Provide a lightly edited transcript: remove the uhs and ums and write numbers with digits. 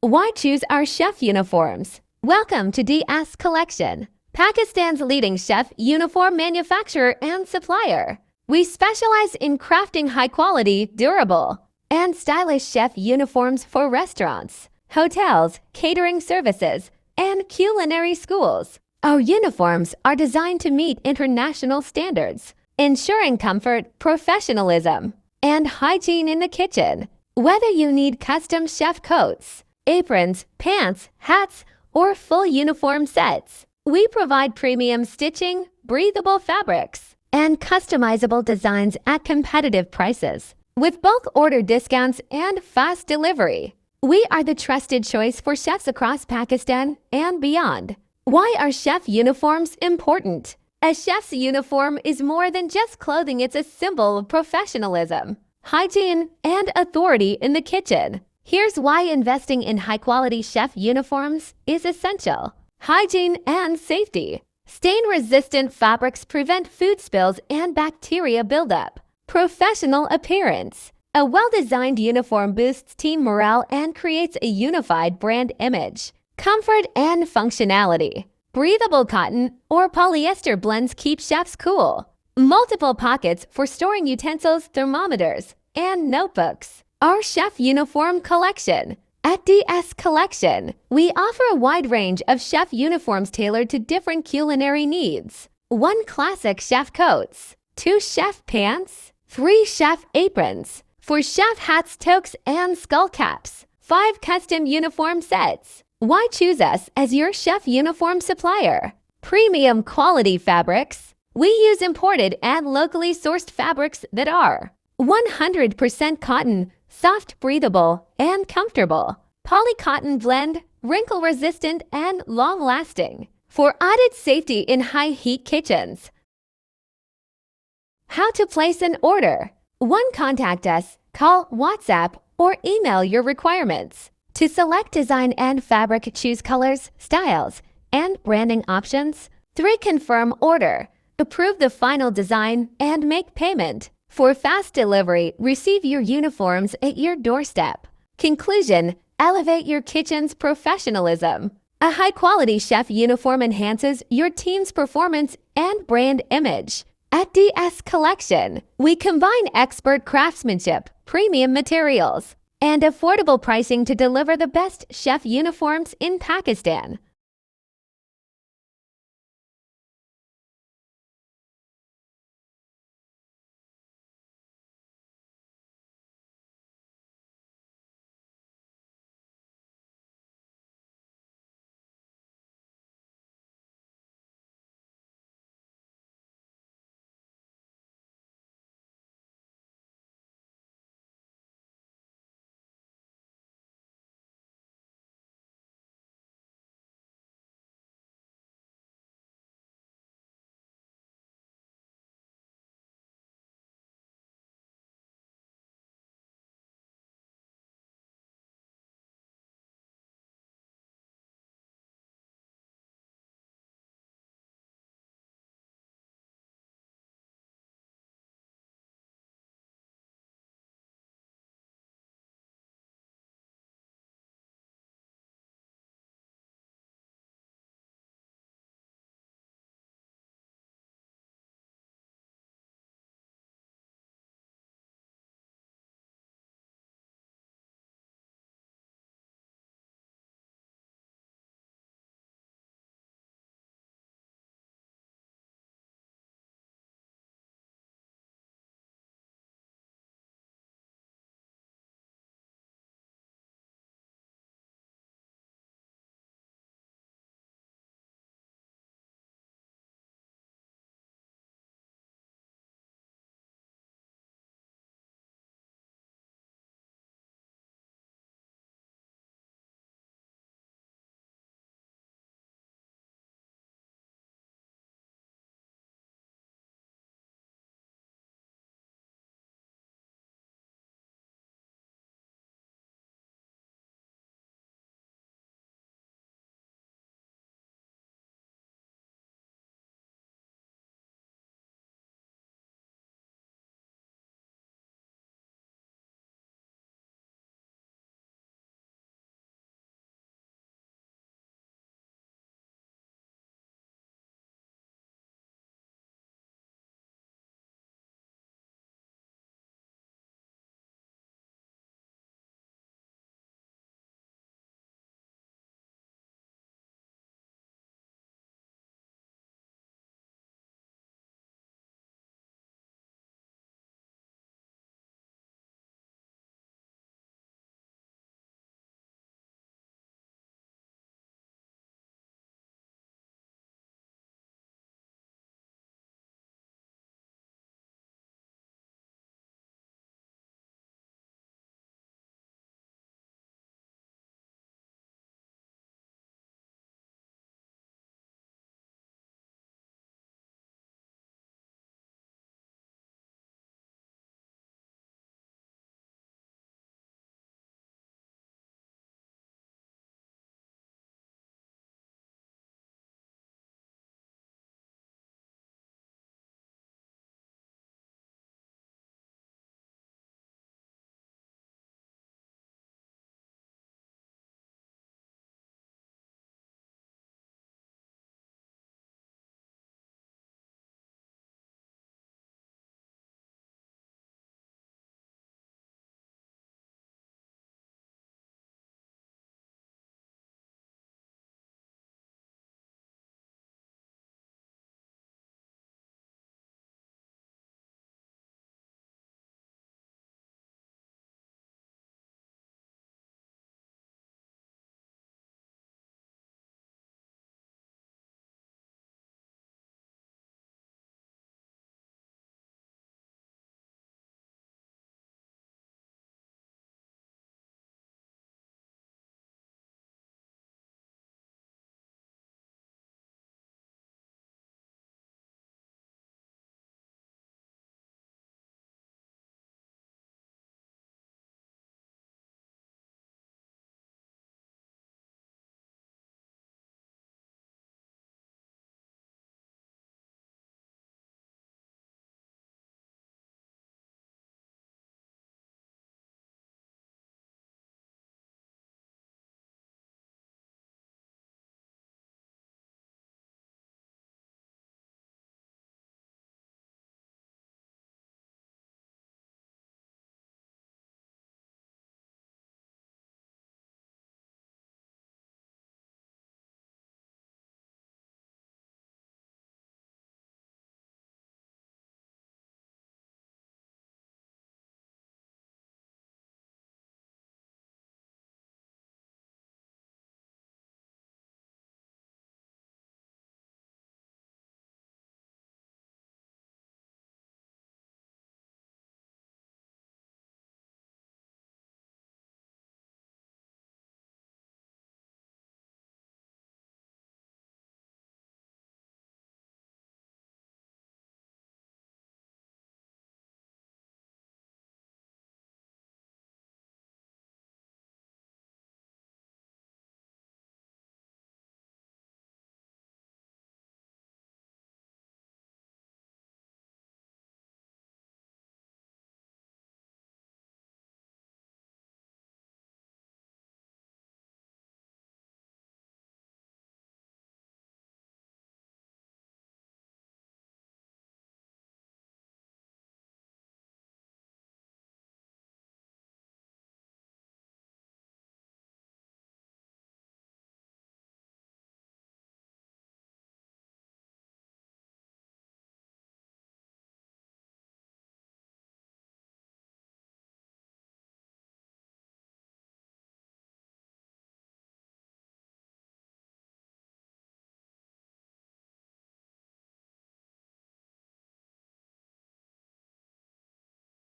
Why choose our chef uniforms? Welcome to DS Collection, Pakistan's leading chef uniform manufacturer and supplier. We specialize in crafting high-quality, durable, and stylish chef uniforms for restaurants, hotels, catering services, and culinary schools. Our uniforms are designed to meet international standards, ensuring comfort, professionalism, and hygiene in the kitchen. Whether you need custom chef coats, aprons, pants, hats, or full uniform sets, we provide premium stitching, breathable fabrics, and customizable designs at competitive prices. With bulk order discounts and fast delivery, we are the trusted choice for chefs across Pakistan and beyond. Why are chef uniforms important? A chef's uniform is more than just clothing. It's a symbol of professionalism, hygiene, and authority in the kitchen. Here's why investing in high-quality chef uniforms is essential. Hygiene and safety. Stain-resistant fabrics prevent food spills and bacteria buildup. Professional appearance. A well-designed uniform boosts team morale and creates a unified brand image. Comfort and functionality. Breathable cotton or polyester blends keep chefs cool. Multiple pockets for storing utensils, thermometers, and notebooks. Our chef uniform collection. At DS Collection, we offer a wide range of chef uniforms tailored to different culinary needs. 1 classic chef coats, 2 chef pants, 3 chef aprons, 4 chef hats, toques, and skull caps, 5 custom uniform sets. Why choose us as your chef uniform supplier? Premium quality fabrics. We use imported and locally sourced fabrics that are 100% cotton, soft, breathable, and comfortable. Poly-cotton blend, wrinkle-resistant, and long-lasting. For added safety in high-heat kitchens. How to place an order. 1. Contact us, call, WhatsApp, or email your requirements. To select design and fabric, choose colors, styles, and branding options. 3. Confirm order. Approve the final design and make payment. For fast delivery, receive your uniforms at your doorstep. Conclusion: elevate your kitchen's professionalism. A high-quality chef uniform enhances your team's performance and brand image. At DS Collection, we combine expert craftsmanship, premium materials, and affordable pricing to deliver the best chef uniforms in Pakistan.